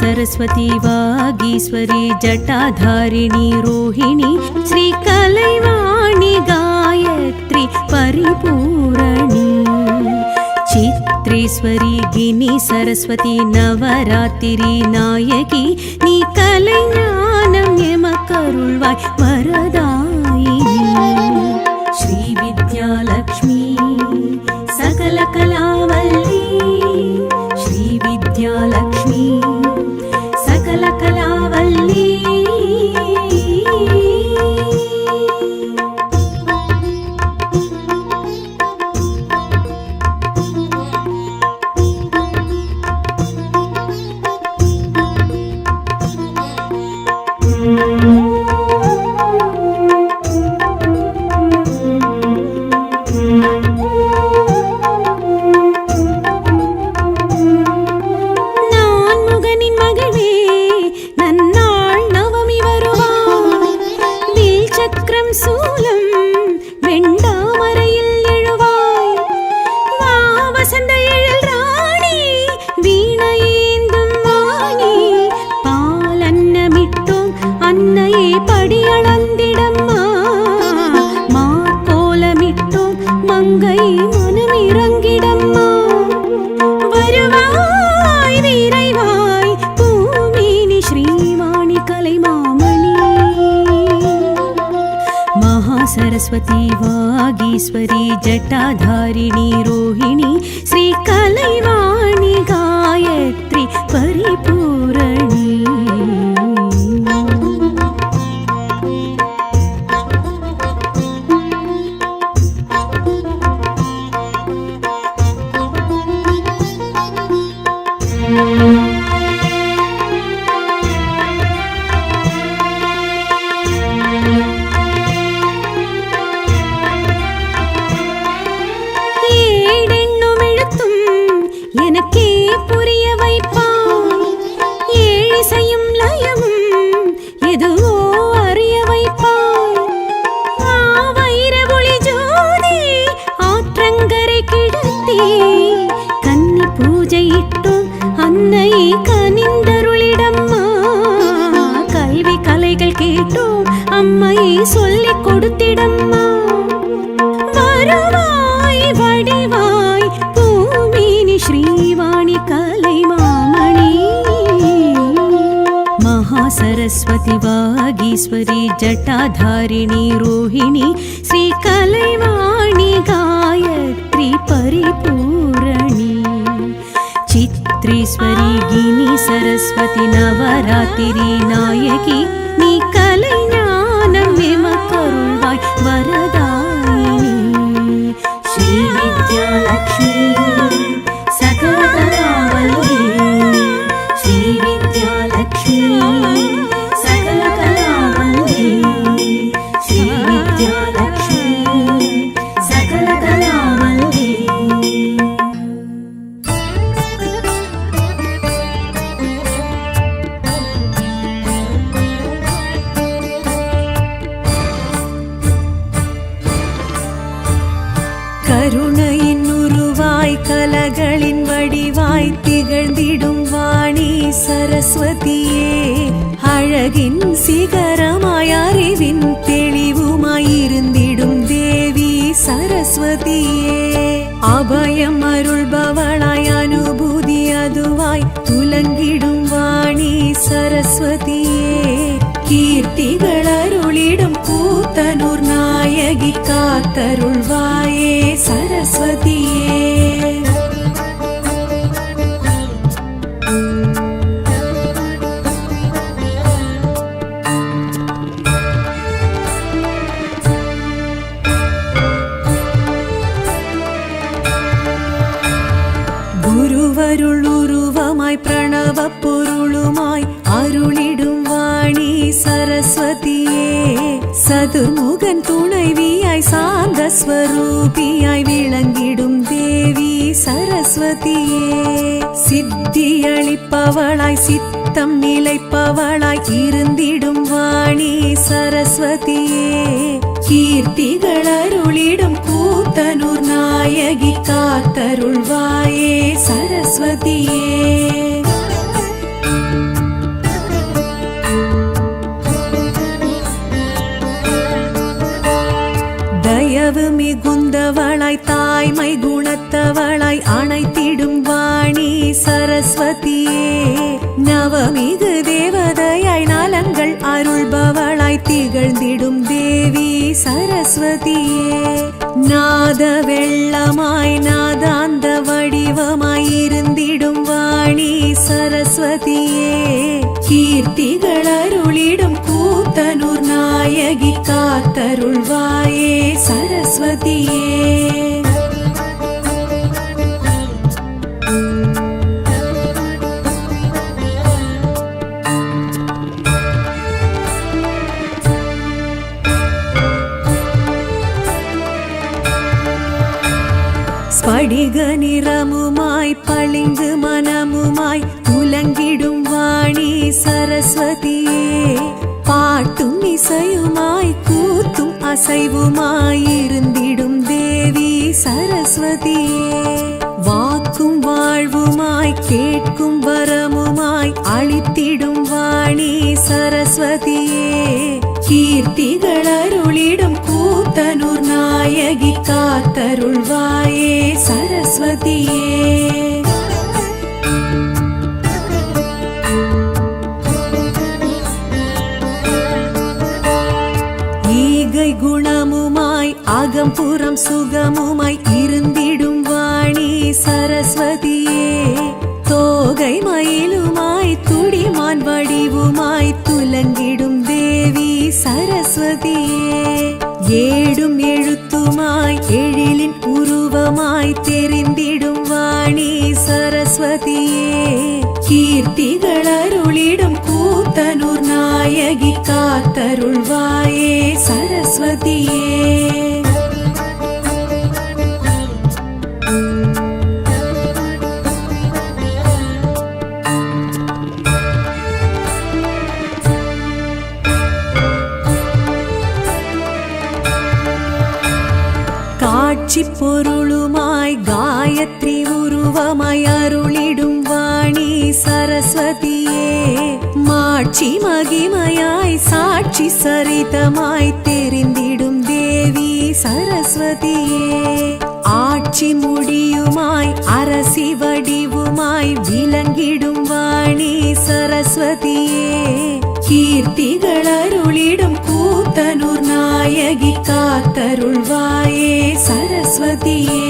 सरस्वती वागीश्वरी जटाधारिणी रोहिणी श्री कलैवाणी गायत्री परिपूरणी चित्रेश्वरी गिनी Saraswati Navratri Nike नी कलैज्ञानं यमकरुळ्वाय वरदायिनी श्री विद्यालक्ष्मी सकलकलावल्ली श्री विद्यालक्ष्मी सकलकलावल्ली सरस्वती वागीश्वरी जटाधारिणी रोहिणी श्री कलैवाणी गायत्री परिपूरणी சொல்லிக் கொடுத்திடம்மா வருவாய் வடிவாய் பூமினி ஸ்ரீவாணி கலைமாமணி महासरस्वती वागीश्वरी जटाधारिणी रोहिणी श्री कलैवाणी गायत्री परिपूरणी चित्रेश्वरी गिनी सरस्वती नवरात्रि नायकी नी कलैज्ञानं यमकरुळ्वाय वरदायिनी श्री विद्यालक्ष्मी सकलकलावल्ली श्री विद्यालक्ष्मी सकलकलावल्ली श्री विद्यालक्ष्मी सकलकलावल्ली கருணையின் உருவாய் கலகளின் வடிவாய் திகழ்ந்திடும் வாணி சரஸ்வதியே அழகின் சிகரமாய் அறிவின் தெளிவுமாய் இருந்திடும் தேவி சரஸ்வதியே அபயம் அருள்பவளாய் அனுபூதி அதுவாய் துலங்கிடும் வாணி சரஸ்வதியே கீர்த்திகள் அருளிடும் கூத்தனூர் நாயகி காத்தருள்வாயே சரஸ்வதியே குருவருள் உருவமாய் பிரணவ பொருளுமாய் அருளிடும் வாணி சரஸ்வதியே சதுர்முகன் துணைவியாய் சாந்த ஸ்வரூபியாய் விளங்கிடும் தேவி சரஸ்வதியே சித்தியளிப்பவளாய் சித்தம் நிலைப்பவளாய் இருந்திடும் வாணி சரஸ்வதியே கீர்த்திகள் அருளிடும் கூத்தனூர் நாயகி காத்தருள்வாயே சரஸ்வதியே அழைத்தவளாய் அணைத்திடும் வாணி சரஸ்வதியே நவமிகு தேவதையாய் நலங்கள் அருள்பவளாய் திகழ்ந்திடும் தேவி சரஸ்வதியே நாத வெள்ளமாய் நாதாந்த வடிவமாய் இருந்திடும் வாணி சரஸ்வதியே கீர்த்திகள் அருளிடும் கூத்தனூர் நாயகி காத்தருள்வாயே சரஸ்வதியே ஸ்படிக நிறமுமாய் பளிங்கு மனமுமாய் துலங்கிடும் வாணி சரஸ்வதியே பாட்டும் இசையுமாய் கூத்தும் அசைவுமாய் இருந்திடும் தேவி சரஸ்வதியே வாக்கும் வாழ்வுமாய் கேட்கும் வரமுமாய் அளித்திடும் வாணி சரஸ்வதியே கீர்த்திகள் அருளிடும் கூத்தனூர் நாயகி காத்தருள்வாயே சரஸ்வதியே ஈகை குணமுமாய் அகம்புறம் சுகமுமாய் இருந்திடும் வாணி சரஸ்வதியே தோகை மயிலுமாய் துடிமான் வடிவுமாய் துலங்கிடும் தேவி சரஸ்வதியே ஏடும் எழுத்துமாய் எழிலின் உருவமாய் தெரிந்திடும் வாணி சரஸ்வதியே கீர்த்திகள் அருளிடும் கூத்தனூர் நாயகி காத்தருள்வாயே சரஸ்வதியே காட்சி பொருளுமாய் காயத்ரி உருவமாய் அருளிடும் வாணி சரஸ்வதியே மாட்சி மகிமையாய் சாட்சி சரிதமாய் தெரிந்திடும் தேவி சரஸ்வதியே ஆட்சி முடியுமாய் அரசி வடிவுமாய் விளங்கிடும் வாணி சரஸ்வதியே கீர்த்திகள் அருளிடும் கூத்தனூர் நாயகி காத்தருள்வாயே சரஸ்வதியே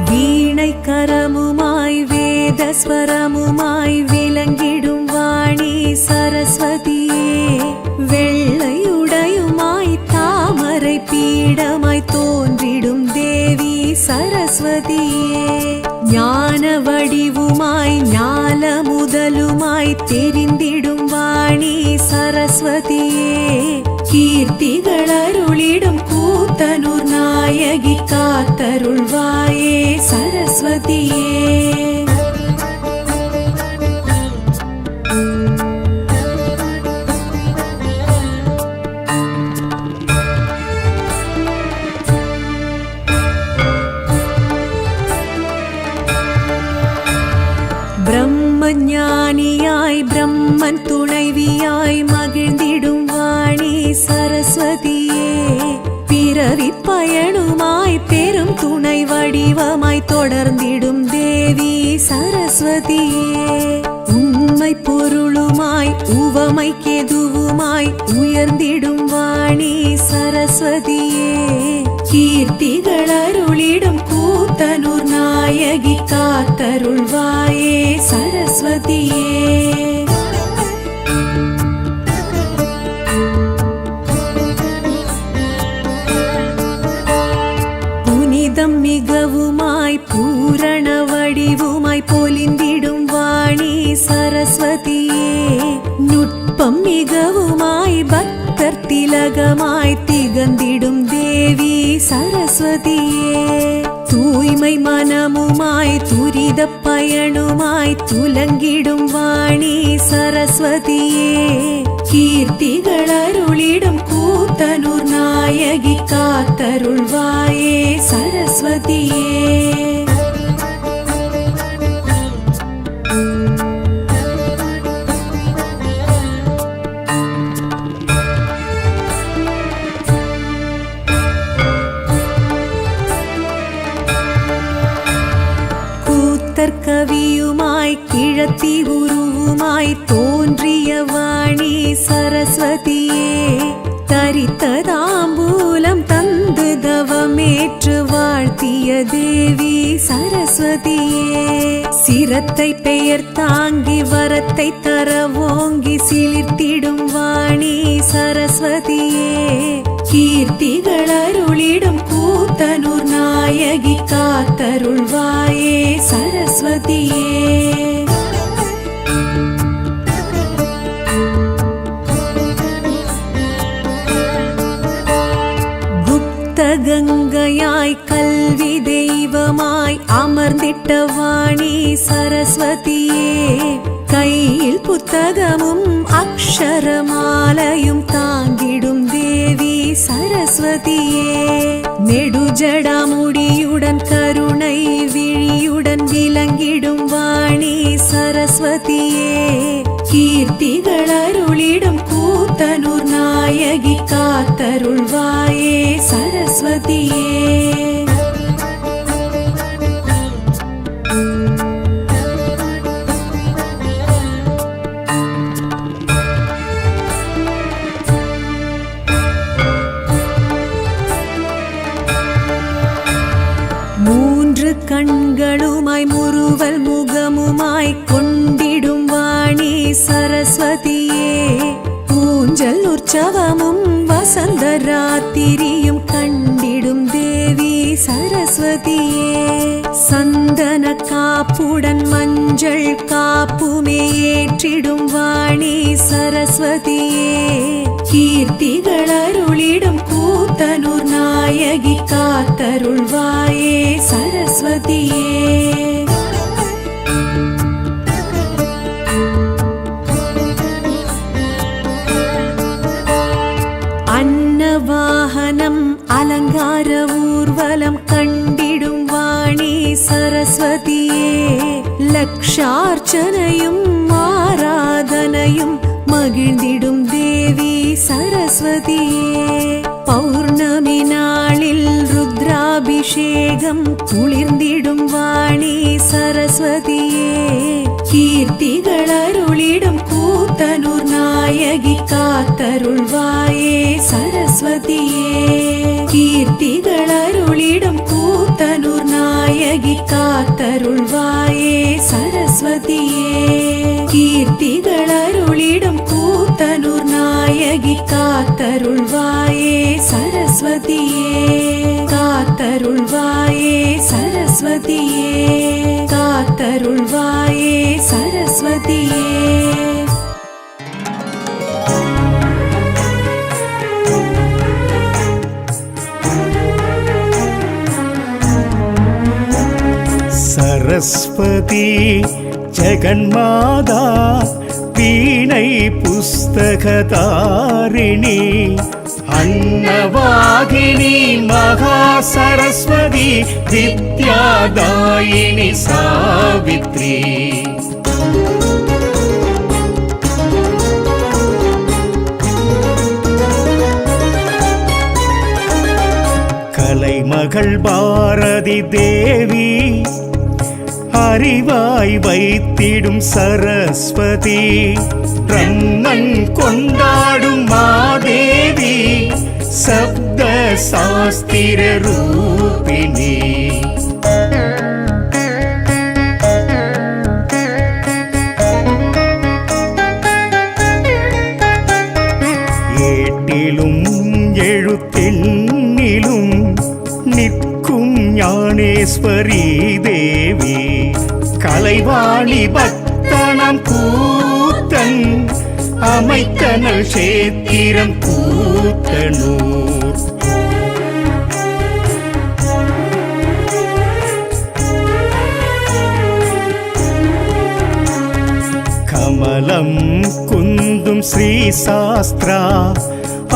வீணை கரமுமாய் வேதஸ்வரமுமாய் விளங்கிடும் வாணி சரஸ்வதியே வெள்ளையுடையுமாய் தாமரை பீடமாய் தோன்றிடும் தேவி சரஸ்வதியே ஞான வடிவுமாய் ஞால முதலுமாய் தெரிந்திடும் வாணி சரஸ்வதியே கீர்த்திகள் அருளிடும் கூத்தனூர் நாயகி காத்தருள்வாயே சரஸ்வதியே பிரம்மஞானியாய் பிரம்மன் துணைவியாய் மகிழ்ந்திடும் வாணி சரஸ்வதியே பிறவி பயனுமாய் பெரும் துணை வடிவமாய் தொடர்ந்திடும் தேவி சரஸ்வதியே உண்மை பொருளுமாய் உவமை கெதுவுமாய் உயர்ந்திடும் வாணி சரஸ்வதியே கீர்த்திகள் அருளிடும் கூத்தனூர் நாயகி காத்தருள்வாயே சரஸ்வதியே புனிதம் மிகவுமாய் பூரண வடிவுமாய் பொலிந்திடும் வாணி சரஸ்வதியே நுட்பம் மிகவுமாய் பக்தர் திலகமாய் திகழ்ந்திடும் தேவி சரஸ்வதியே தூய்மை மனமுமாய் துரித பயனுமாய் துலங்கிடும் வாணி சரஸ்வதியே கீர்த்திகள் அருளிடும் கூத்தனூர் நாயகி காத்தருள்வாயே சரஸ்வதியே காதற்கவியுமாய் கிழத்தி உருவுமாய் தோன்றிய வாணி சரஸ்வதியே தரித்த தாம்பூலம் தந்து தவமேற்று வாழ்த்திய தேவி சரஸ்வதியே சிரத்தை பெயர் தாங்கி வரத்தை தர ஓங்கி சிலிர்த்திடும் வாணி சரஸ்வதியே கீர்த்திகள் அருளிடும் கூத்தனூர் நாயகி காத்தருள்வாயே சரஸ்வதியே கங்கையாய் கல்வி தெய்வமாய் அமர்ந்திட்ட வாணி சரஸ்வதியே கையில் புத்தகமும் அக்ஷரமாலையும் தாங்கிடும் தேவி சரஸ்வதியே நெடுஜடாமுடியுடன் கருணை விழியுடன் விளங்கிடும் வாணி சரஸ்வதியே கீர்த்திகள் அருளிடும் கூத்தனூர் நாயகி காத்தருள்வாயே சரஸ்வதியே மூன்று கண்களுமாய் முறுவல் முகமுமாய் கொண்டிடும் வாணி சரஸ்வதியே ஊஞ்சல் உற்சவமும் வசந்த ராத்திரியும் கண்டிடும் தேவி சரஸ்வதியே சந்தன காப்புடன் மஞ்சள் காப்புமே ஏற்றிடும் வாணி சரஸ்வதியே கீர்த்திகள் அருளிடும் கூத்தனூர் நாயகி காத்தருள்வாயே சரஸ்வதியே வாகனம் அலங்கார ஊர்வலம் கண்டிடும் வாணி சரஸ்வதியே லக்ஷார்ச்சனையும் ஆராதனையும் மகிழ்ந்திடும் தேவி சரஸ்வதியே பௌர்ணமி நாளில் ருத்ராபிஷேகம் குளிர்ந்திடும் வாணி சரஸ்வதியே கீர்த்திகள் அருளிடும் கூத்தனூர் நாயகி காத்தருள்வாயே சரஸ்வதியே கீர்த்திகள் அருளிடும் கூத்தனூர் நாயகி காத்தருள்வாயே சரஸ்வதியே கீர்த்திகள் அருளிடும் கூத்தனூர் நாயகி காத்தருள்வாயே சரஸ்வதியே காத்தருள்வாயே சரஸ்வதியே காத்தருள்வாயே சரஸ்வதியே சரஸ்வதி ஜெகன்மாதா வீணை புஸ்தகதாரிணி அன்னவாகினி மகா சரஸ்வதி வித்யாதாயினி சாவித்ரி கலைமகள் பாரதி தேவி அறிவாய் வைத்திடும் சரஸ்வதி பிரம்மன் கொண்டாடும் மாதேவி சப்த சாஸ்திர ரூபிணி ஏட்டிலும் எழுத்தெண்ணிலும் நிற்கும் ஞானேஸ்வரி தேவி கலைவாணி பக்தனம் கூத்தன் அமைத்தனல் சேத்திரம் கூத்தனூர் கமலம் குந்தும் ஸ்ரீ சாஸ்திரா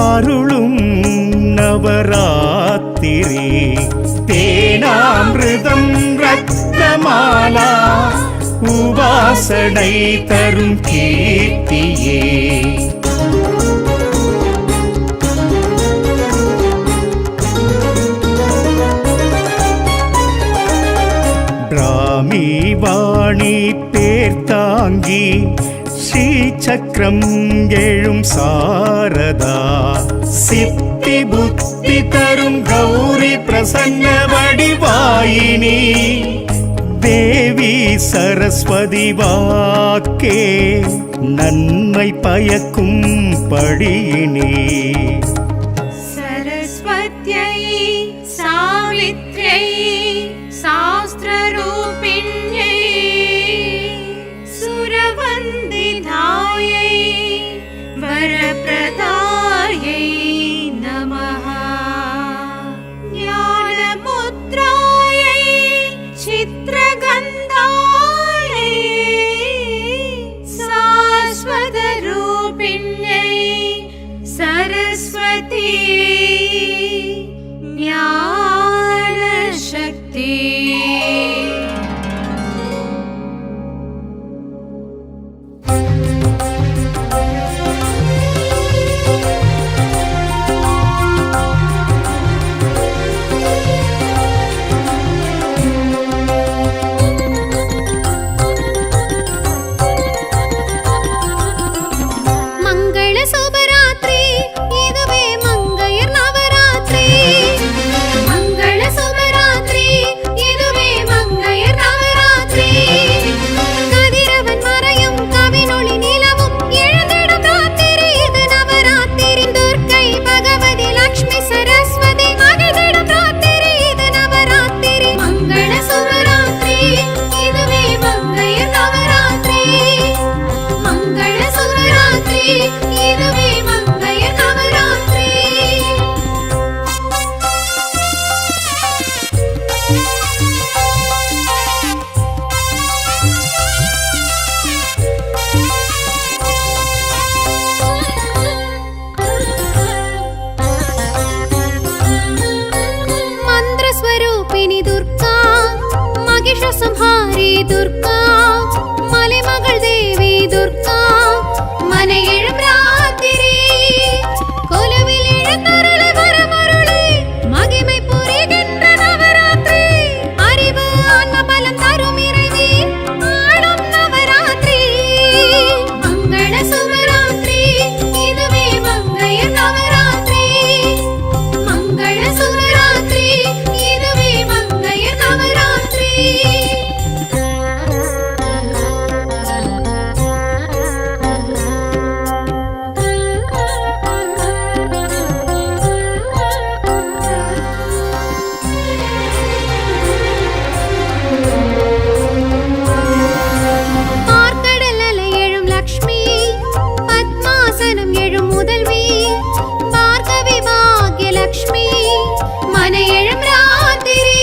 அருளும் நவராத்திரி தேனாமிருதம் ரத்னமாலா உபாசனை தரும் கீர்த்தியே அபிராமி வாணி பேர்த்தாங்கி ஸ்ரீ சக்கரம் எழும் சாரதா சித்தி புத்தி தரும் கௌரி பிரசன்ன வடிவாயினி தேவி சரஸ்வதி வாக்கே நன்மை பயக்கும் படியினி सरस्वत्यै सावित्र्यै शास्त्ररूपिण्यै सुरवन्दितायै वरप्रदायै नमः ज्ञानमुद्रायै चित्रगन्धायै शाश्वतरूपिण्यै सरस्वती ज्ञानशक्ति मंगल शुभरात्रि इदुवे मंगयर नवरात्रि मंगल शुभरात्रि इदुवे मंगयर नवरात्रि कदिरवन मறையும் கவினொளி நிலவும் எழுந்திடும் ராத்திரி இது நவராத்திரி துர்க்கை பகவதி லக்ஷ்மி சரஸ்வதி மகிழ்ந்திடும் ராத்திரி இது நவராத்திரி मंगल शुभरात्रि इदुवे मंगयर नवरात्रि मंगल शुभरात्रि इदुवे मंगयर नवरात्रि मंत्र स्वरूपिणी दुर्गा महिष संहारी दुर्गा मலைமகள் தேவி துர்கா மனை எழும் ராத்திரி கொலுவில் எழுந்தருள வரமருளே மகிமை புரிகின்ற நவராத்திரி அறிவு ஆன்ம பலம் தரும் இறைவி ஆளும் நவராத்திரி மங்கள சுபராத்திரி இதுவே மங்கையர் நவராத்திரி மங்கள சுபராத்திரி இதுவே மங்கையர் நவராத்திரி பார்க்கடல் அலை எழும் லக்ஷ்மி பத்மாசனம் எழும் முதல்வி பார்கவி பாக்ய லக்ஷ்மி மனை எழும் ராத்திரி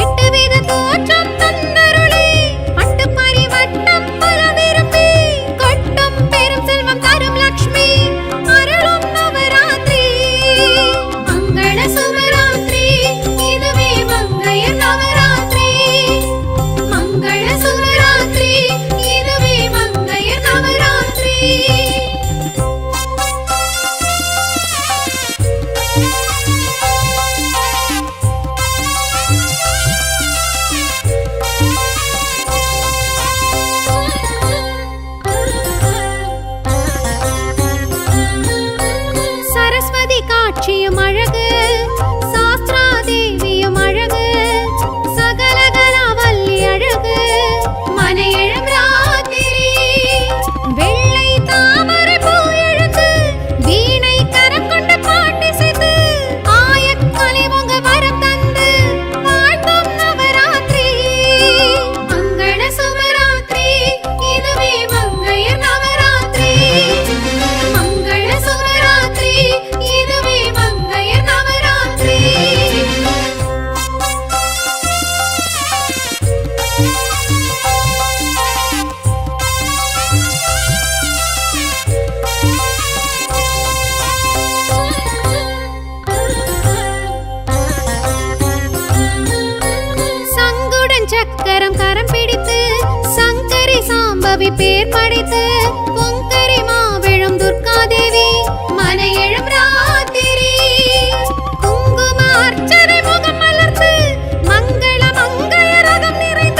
எட்டு வித தோற்றம் தந்தருளே பட்டு பரிவட்டம் பல விரும்பி கொட்டும் பெரும் செல்வம் தரும் லக்ஷ்மி அருளும் நவராத்திரி மங்கள சுபராத்திரி இதுவே மங்கையர் நவராத்திரி மங்கள சுபராத்திரி இதுவே மங்கையர் நவராத்திரி சரஸ்வதி காட்சியும் அழகு சாஸ்திரா தேவியும் அழகு சகலகலாவல்லி அழகு மனை எழும் ராத்திரி வெள்ளை தாமரை பூ எழுந்து வீணை கரம் கொண்டு பாட்டிசைத்து ஆயக்கலை உங்க வரம் தந்து வாழ்த்தும் நவராத்திரி மங்கள சுபராத்திரி இதுவே மங்கையர் நவராத்திரி மங்கள சுபராத்திரி இதுவே மங்கையர் நவராத்திரி சங்குடன் சக்கரம் கரம் பிடித்து சங்கரி சாம்பவி பேர் படைத்து பொங்கரி மாவிழும் துர்கா தேவி மனை எழும் ராத்திரி குங்கும அர்ச்சனை முகம் மலர்ந்து மங்கள மங்கையர் ரகம் நிறைந்து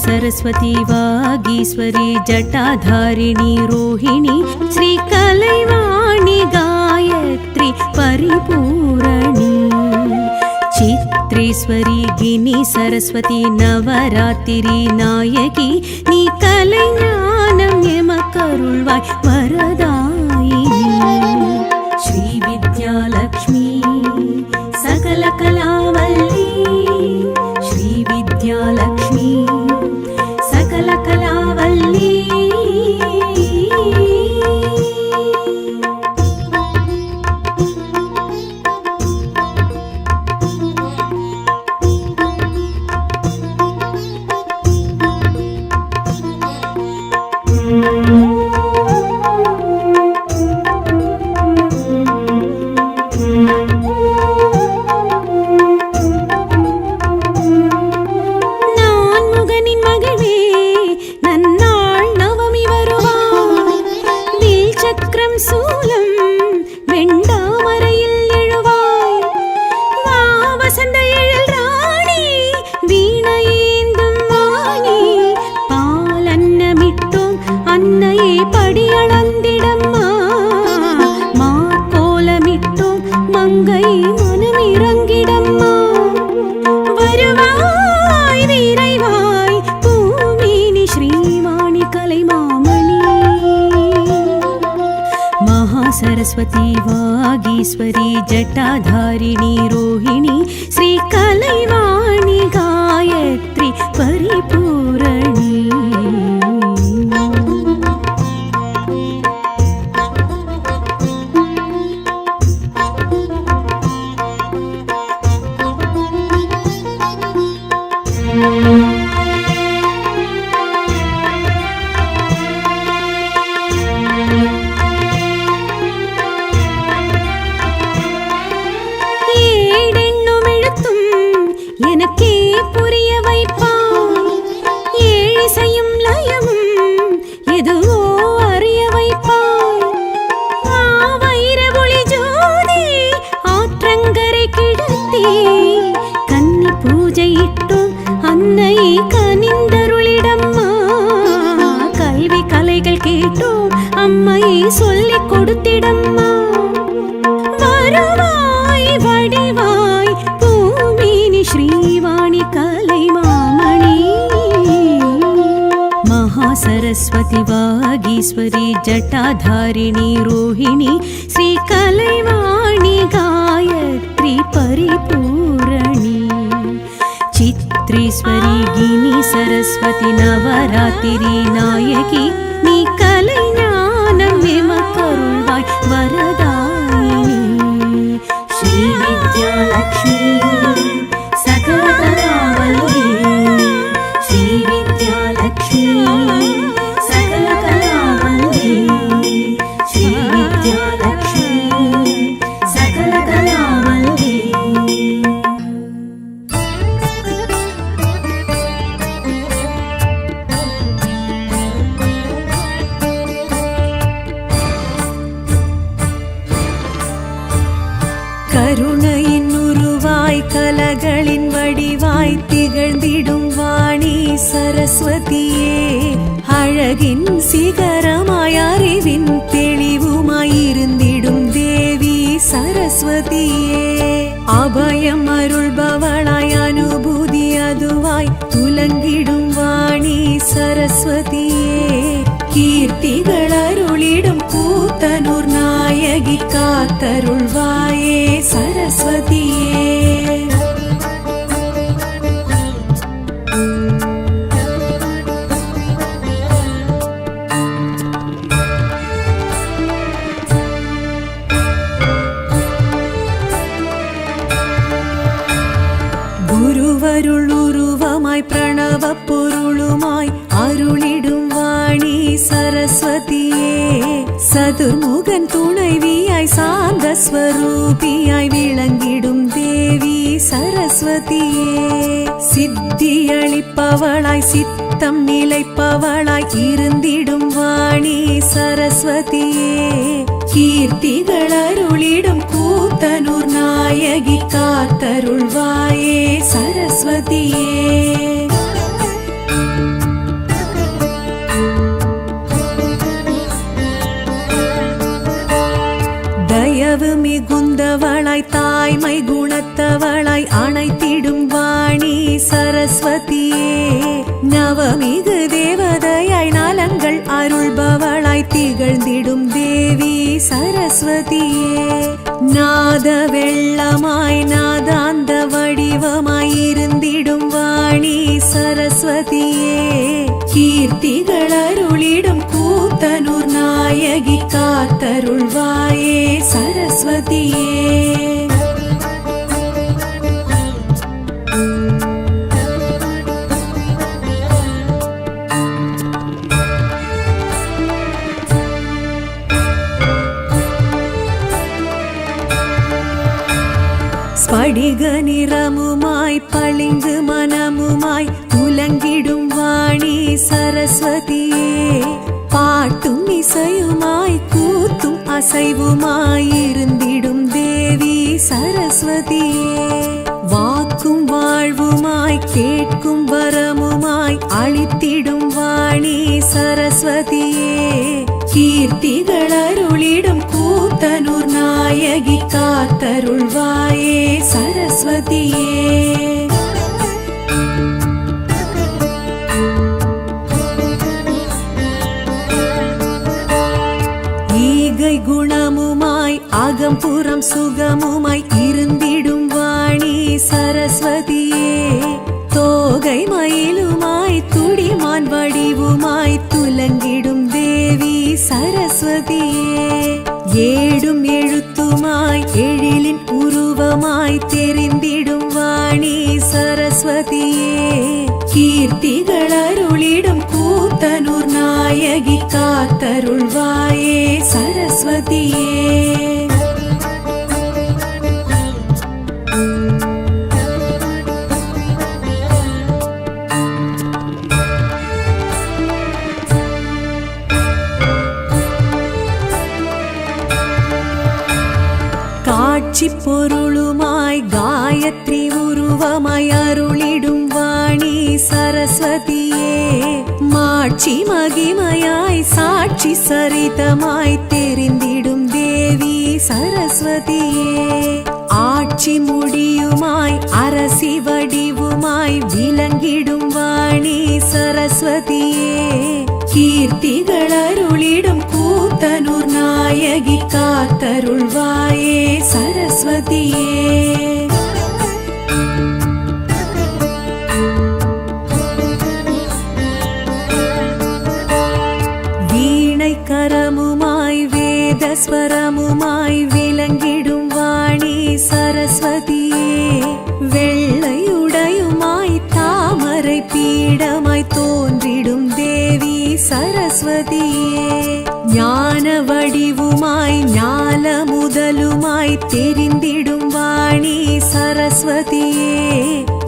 सरस्वती वागीश्वरी जटाधारिणी रोहिणी श्रीकलैवाणी गायत्री परिपूरणी चित्रेश्वरी गिनी सरस्वती नवरात्रि नायकी नी कலை ஞானம் எமக்கருள்வாய் வரதாயினி श्री विद्यालक्ष्मी सकल कलावल्ली श्री विद्यालक्ष्मी सकल कलावल्ली सरस्वती वागीश्वरी जटाधारिणी रोहिणी श्रीकलैवाणी गायत्री परिपूरणी எனக்கே புரிய வைப்பாய் ஏழிசையும் லயமும் எதுவோ அறிய வைப்பாய் வைர ஒளி ஜோதி ஆற்றங்கரை கிடத்தி கன்னி பூஜையிட்டோம் அன்னையை கனிந்தருளிடம்மா கல்வி கலைகள் கேட்டோம் அம்மையை சொல்லிக் கொடுத்திடம்மா வருவாய் வடிவாய் பூமினி श्रीवाणी कलैमामणि महासरस्वती वागीश्वरी जटाधारिणी रोहिणी श्रीकलैवाणी गायत्री परिपूरणी चित्रेश्वरी गिनी सरस्वती नवरात्रि नायकी नी कலை ஞானம் எமக்கருள்வாய் வரதாயினி श्री विद्यालक्ष्मी सकल कलावल्ली श्री विद्यालक्ष्मी सकल कलावल्ली श्री विद्यालक्ष्मी सकल कलावल्ली கருணையின் உருவாய் கலகளின் வடிவாய் திகழ்ந்திடும் வாணி சரஸ்வதியே அழகின் சிகரமாய் அறிவின் தெளிவுமாய் இருந்திடும் தேவி சரஸ்வதியே அபயம் அருள்பவளாய் அனுபூதி அதுவாய் துலங்கிடும் வாணி சரஸ்வதியே கீர்த்திகள் அருளிடும் கூத்தனூர் நாயகி காத்தருள்வாயே சரஸ்வதியே குருவருள் உருவமாய் பிரணவ பொருளுமாய் அருளிடும் வாணி சரஸ்வதியே சதுர்முகன் துணைவியாய் சாந்த ஸ்வரூபியாய் விளங்கிடும் தேவி சரஸ்வதியே சித்தியளிப்பவளாய் சித்தம் நிலைப்பவளாய் இருந்திடும் வாணி சரஸ்வதியே கீர்த்திகள் அருளிடும் கூத்தனூர் நாயகி காத்தருள்வாயே சரஸ்வதியே வாய்மை குணத்தவளாய் அணைத்திடும் வாணி சரஸ்வதியே நவமிகு தேவதையாய் நலங்கள் அருள்பவளாய் திகழ்ந்திடும் தேவி சரஸ்வதியே நாத வெள்ளமாய் நாதாந்த வடிவமாய் இருந்திடும் வாணி சரஸ்வதியே கீர்த்திகள் அருளிடும் கூத்தனூர் நாயகி காத்தருள்வாயே சரஸ்வதியே ஸ்படிக நிறமுமாய் பளிங்கு மனமுமாய் உலங்கிடும் வாணி சரஸ்வதியே பாட்டும் இசையுமாய் கூத்தும் அசைவுமாய் இருந்திடும் தேவி சரஸ்வதியே வாக்கும் வாழ்வுமாய் கேட்கும் வரமுமாய் அளித்திடும் வாணி சரஸ்வதியே கீர்த்திகள் அருளிடும் கூத்தனூர் நாயகி காத்தருள்வாயே சரஸ்வதியே ஈகை குணமுமாய் அகம்புறம் சுகமுமாய் இருந்திடும் வாணி சரஸ்வதியே தோகை மயிலுமாய் துடிமான் வடிவுமாய் துலங்கிடும் தேவி சரஸ்வதியே ஏடும் எழுத்துமாய் எழிலின் உருவமாய் தெரிந்திடும் வாணி சரஸ்வதியே கீர்த்திகள் அருளிடும் கூத்தனூர் நாயகி காத்தருள்வாயே சரஸ்வதியே காட்சி பொருளுமாய் காயத்ரி உருவமாய் அருளிடும் வாணி சரஸ்வதியே மாட்சி மகிமையாய் சாட்சி சரிதமாய் தெரிந்திடும் தேவி சரஸ்வதியே ஆட்சி முடியுமாய் அரசி வடிவுமாய் விளங்கிடும் வாணி சரஸ்வதியே கீர்த்திகள் அருளிடும் கூத்தனூர் நாயகி காத்தருள்வாயே சரஸ்வதியே வீணை கரமுமாய் வேதஸ்வரமுமாய் விளங்கிடும் வாணி சரஸ்வதியே வெள்ளையுடையுமாய் தாமரை பீடமாய் தோன்றிடும் தேவி சரஸ்வதியே ஞான வடிவுமாய் ஞால முதலுமாய் தெரிந்திடும் வாணி சரஸ்வதியே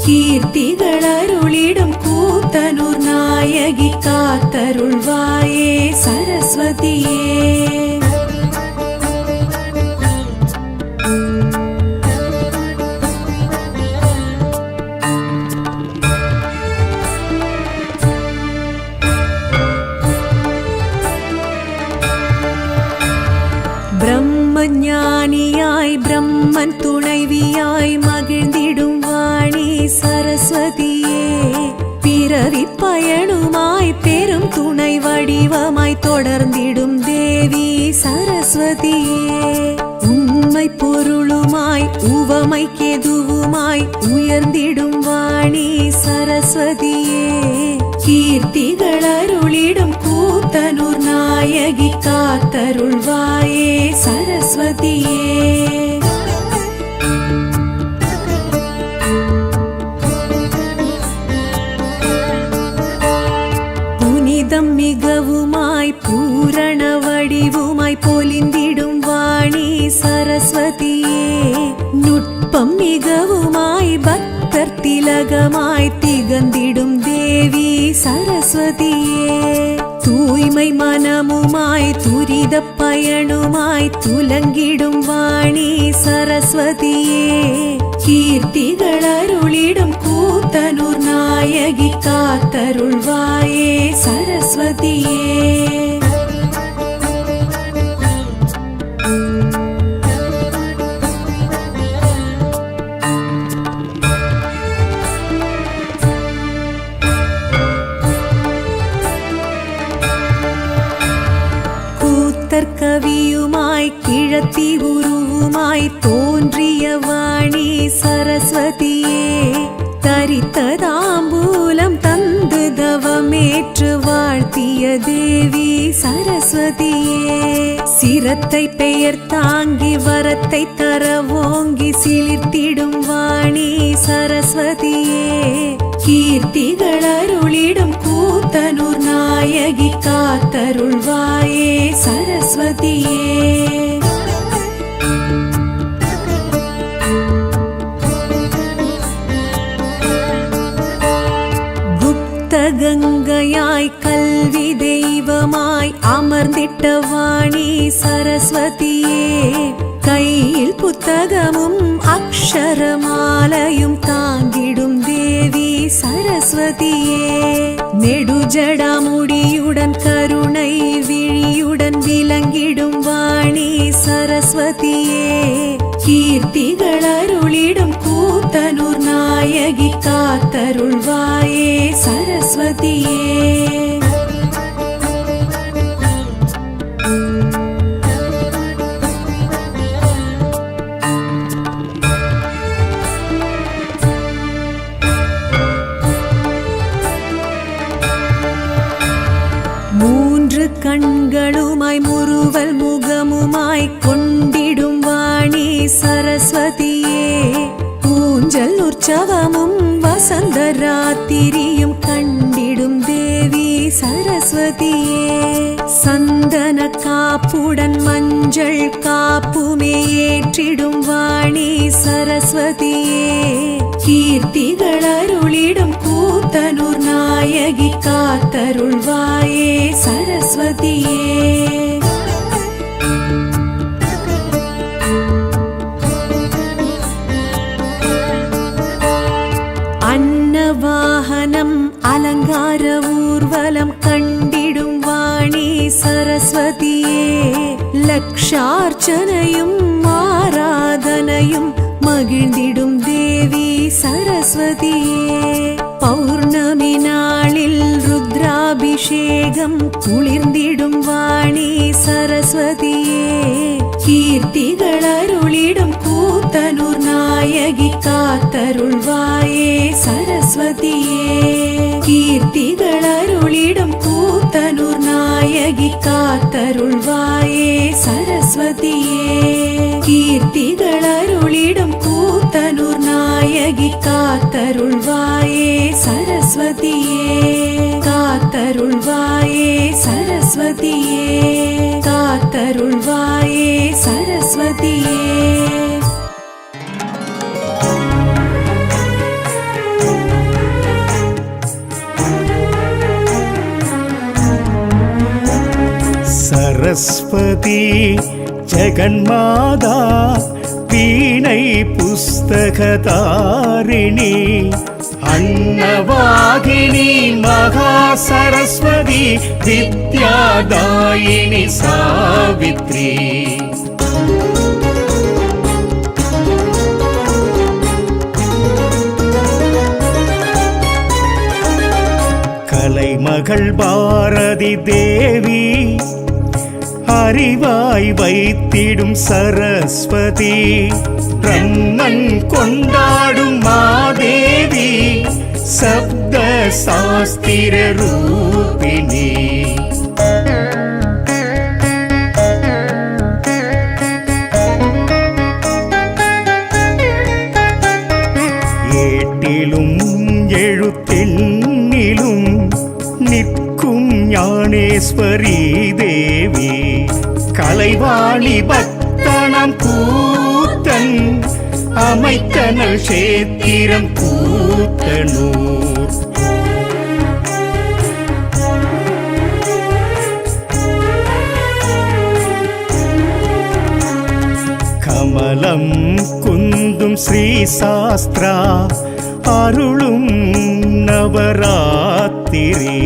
கீர்த்திகள் அருளிடும் கூத்தனூர் நாயகி காத்தருள்வாயே சரஸ்வதியே பிரம்மஞானியாய் பிரம்மன் துணைவியாய் மகிழ்ந்திடும் வாணி சரஸ்வதியே பிறவி பயனுமாய் பெரும் துணை வடிவமாய் தொடர்ந்திடும் தேவி சரஸ்வதியே உண்மை பொருளுமாய் உவமை கெதுவுமாய் உயர்ந்திடும் வாணி சரஸ்வதியே கீர்த்திகள் அருளிடும் கூத்தனூர் நாயகி காத்தருள்வாயே சரஸ்வதியே புனிதம் மிகவுமாய் பூரண வடிவுமாய் பொலிந்திடும் வாணி சரஸ்வதியே நுட்பம் மிகவுமாய் பக்தர் திலகமாய் திகழ்ந்திடும் தேவி சரஸ்வதியே தூய்மை மனமுமாய் துரித பயனுமாய் துலங்கிடும் வாணி சரஸ்வதியே கீர்த்திகள் அருளிடும் கூத்தனூர் நாயகி காத்தருள்வாயே சரஸ்வதியே சரஸ்வதியே தரித்ததாம்பூலம் தந்து தவமேற்று வாழ்த்திய தேவி சரஸ்வதியே சிரத்தை பெயர் தாங்கி வரத்தை தர ஓங்கி சிலிர்த்திடும் வாணி சரஸ்வதியே கீர்த்திகள் அருளிடும் கூத்தனூர் நாயகி காத்தருள்வாயே சரஸ்வதியே கங்கையாய் கல்வி தெய்வமாய் அமர்ந்திட்ட வாணி சரஸ்வதியே கையில் புத்தகமும் அக்ஷரமாலையும் தாங்கிடும் தேவி சரஸ்வதியே நெடுஜடாமுடியுடன் கருணை விழியுடன் விளங்கிடும் வாணி சரஸ்வதியே கீர்த்திகள் அருளிடும் கூத்தனூர் நாயகி காத்தருள்வாயே சரஸ்வதியே மூன்று கண்களுமாய் முறுவல் முகமுமாய் கொண்டிடும் வாணி சரஸ்வதியே ஊஞ்சல் உற்சவமும் வசந்த ராத்திரியும் கண்டிடும் தேவி சரஸ்வதியே சந்தன காப்புடன் மஞ்சள் காப்புமே ஏற்றிடும் வாணி சரஸ்வதியே கீர்த்திகள் அருளிடும் கூத்தனூர் நாயகி காத்தருள்வாயே சரஸ்வதியே வாகனம் அலங்கார ஊர்வலம் கண்டிடும் வாணி சரஸ்வதியே லக்ஷார்ச்சனையும் ஆராதனையும் மகிழ்ந்திடும் தேவி சரஸ்வதியே பௌர்ணமி நாளில் ருத்ராபிஷேகம் குளிர்ந்திடும் வாணி சரஸ்வதியே கீர்த்திகள் அருளிடும் கூத்தனூர் நாயகி காத்தருள்வாயே சரஸ்வதியே கீர்த்திகள் அருளிடும் கூத்தனூர் நாயகி காத்தருள்வாயே சரஸ்வதியே கீர்த்திகள் அருளிடும் கூத்தனூர் நாயகி காத்தருள்வாயே சரஸ்வதியே காத்தருள்வாயே சரஸ்வதியே காத்தருள்வாயே சரஸ்வதியே சரஸ்வதி ஜெகன்மாதா வீணை புஸ்தகதாரிணி அன்னவாகினி மகா சரஸ்வதி வித்யாதாயினி சாவித்ரி கலைமகள் பாரதி தேவி அறிவாய் வைத்திடும் சரஸ்வதி பிரம்மன் கொண்டாடும் மாதேவி சப்த சாஸ்திர ரூபிணி ஏட்டிலும் எழுத்தெண்ணிலும் நிற்கும் ஞானேஸ்வரி தேவி கலைவாணி பக்தனம் கூத்தன் அமைத்தனல் சேத்திரம் கூத்தனூர் கமலம் குந்தும் ஸ்ரீ சாஸ்திரா அருளும் நவராத்திரி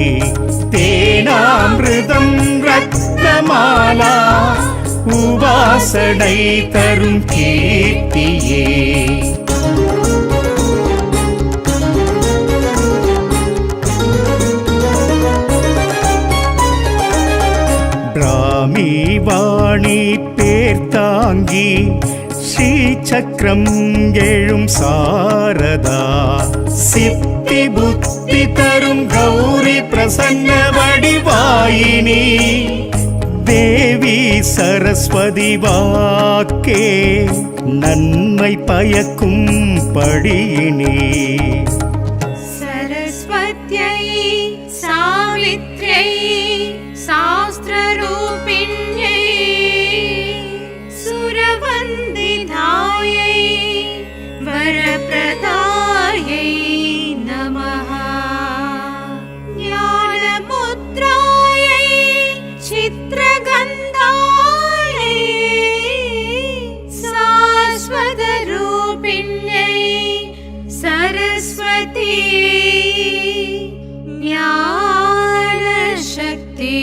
தேனாமிருதம் ரத்னமாலா உபாசனை தரும் கீர்த்தியே பிராமி வாணி பேர் தாங்கி ஸ்ரீசக்கரம் எழும் சாரதா சித்தி புத்தி தரும் கௌரி பிரசன்ன வடிவாயினி தேவி சரஸ்வதி வாக்கே நன்மை பயக்கும் படியினி सरस्वत्यै सावित्र्यै शास्त्ररूपिण्यै सुरवन्दितायै वरप्रदायै नमः ज्ञानमुद्रायै चित्रगन्धायै शाश्वतरूपिण्यै सरस्वती ज्ञानशक्ति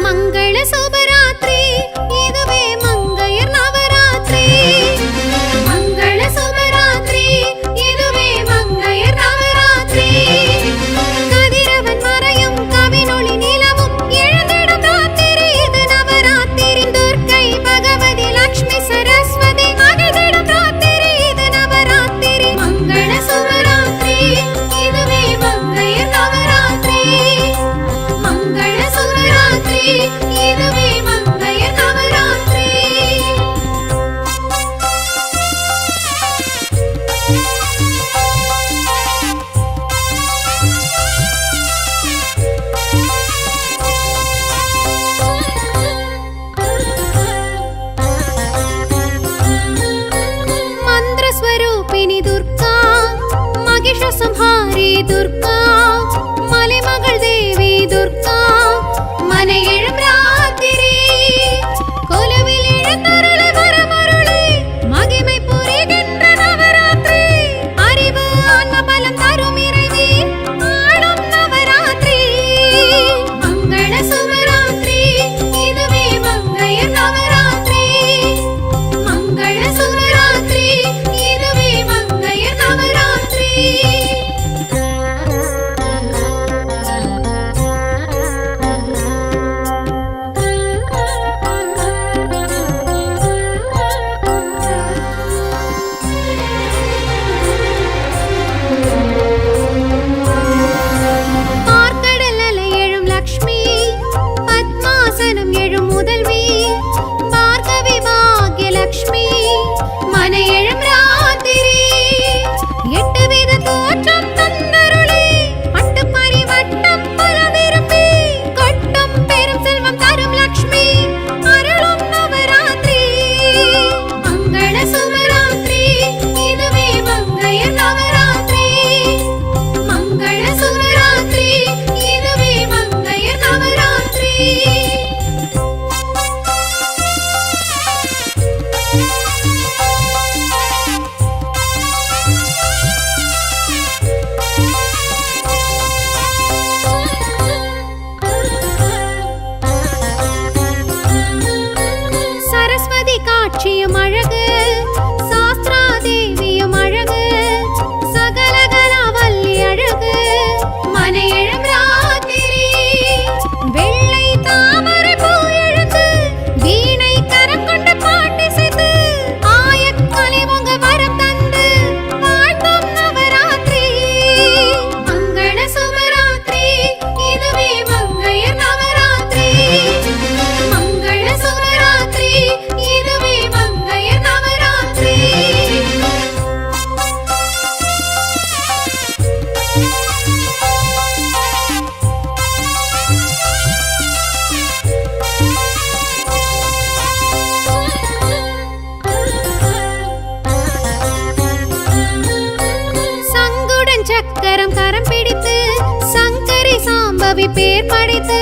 मंगल शुभरात्रि इदुवे मंगयर नवरात्रि मंगल शुभरात्रि इदुवे मंगयर नवरात्रि कदिरवन मरयum कविनोळि निलवum எழுந்திடும் ராத்திரி இது நவராத்திரி துர்க்கை பகவதி லட்சுமி சரஸ்வதி மகிழ்ந்திடும் ராத்திரி இது நவராத்திரி मंगल शुभरात्रि इदुवे मंगयर नवरात्रि मंगल शुभरात्रि इदुवे मंगयर नवरात्रि मंत्र स्वरूपिणी दुर्गा महिष संहारी दुर्गा मलिमगल देवी दुर्गा मने எழும் ராத்திரி கொலுவில் எழுந்தருளி வரமருளி மகிமை புரிகின்ற நவராத்திரி அறிவு ஆன்ம பலம் தரும் இறைவி ஆளும் நவராத்திரி मंगल शुभरात्रि इदुवे मंगयर नवरात्रि मंगल शुभरात्रि इदुवे मंगयर नवरात्रि பார்க்கடல் அலை எழும் லக்ஷ்மி பத்மாசனம் எழும் முதல்வி பார்கவி பாக்ய லக்ஷ்மி மன எழும் ராத்திரி எட்டு வித தோற்றம் தந்தருளி பட்டு பரிவட்டம் பல விரும்பி கொட்டும் பெரும் செல்வம் தரும் லக்ஷ்மி அருளும் நவராத்திரி मंगल शुभरात्रि इदुवे मंगयर नवरात्रि मंगल शुभरात्रि इदुवे मंगयर नवरात्रि சரஸ்வதி காட்சியும் அழகு சாஸ்திரா தேவியும் அழகு சகலகலாவல்லி அழகு மன எழும் ராத்திரி வெள்ளை தாமரை பூ எழுந்து வீணை கரம் கொண்டு பாட்டிசைத்து ஆயக்கலை உங்க வரம் தந்து வாழ்த்தும் நவராத்திரி मंगल शुभरात्रि इदुवे मंगयर नवरात्रि मंगल शुभरात्रि इदुवे मंगयर नवरात्रि சங்குடன் சக்கரம் கரம் பிடித்து சங்கரி சாம்பவி பேர் படைத்து